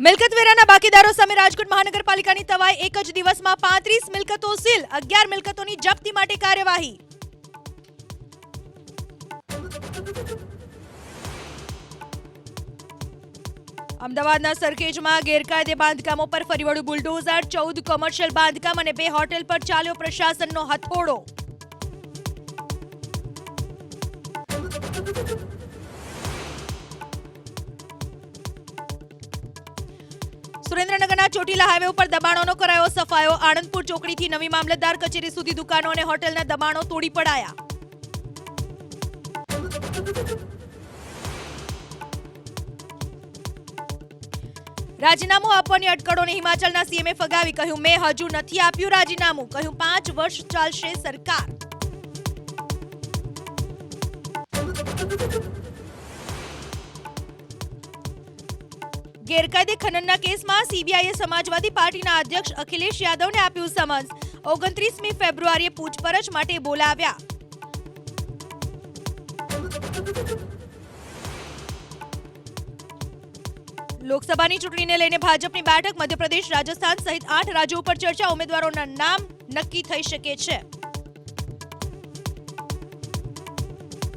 મિલકતવેરાના બાકીદારો સામે રાજકોટ મહાનગરપાલિકાની તવાઈ એક જ દિવસમાં 35 મિલકતો સીલ 11 મિલકતોની જપ્તી માટે કાર્યવાહી। અમદાવાદના સરખેજમાં ગેરકાયદે બાંધકામો પર ફરી વળ્યું બુલડોઝર 14 કોમર્શિયલ બાંધકામ અને 2 હોટેલ પર ચાલ્યો પ્રશાસનનો હથોડો। સુરેન્દ્રનગરના ચોટીલા હાઈવે ઉપર દબાણોનો કરાયો સફાયો। આણંદપુર ચોકડીથી નવી મામલતદાર કચેરી સુધી દુકાનો અને હોટેલના દબાણો તોડી પડાયા। રાજીનામું આપવાની અટકળોને હિમાચલના સીએમએ ફગાવી કહ્યું મેં હજુ નથી આપ્યું રાજીનામું। કહ્યું 5 વર્ષ ચાલશે સરકાર। ગેરકાયદે ખનનના કેસમાં સીબીઆઈએ સમાજવાદી પાર્ટીના અધ્યક્ષ અખિલેશ યાદવને આપ્યું સમન્સ। 29મી ફેબ્રુઆરીએ પૂછપરછ માટે બોલાવ્યા। લોકસભાની ચૂંટણીને લઈને ભાજપની બેઠક મધ્યપ્રદેશ રાજસ્થાન સહિત 8 રાજ્યો પર ચર્ચા। ઉમેદવારોના નામ નક્કી થઈ શકે છે।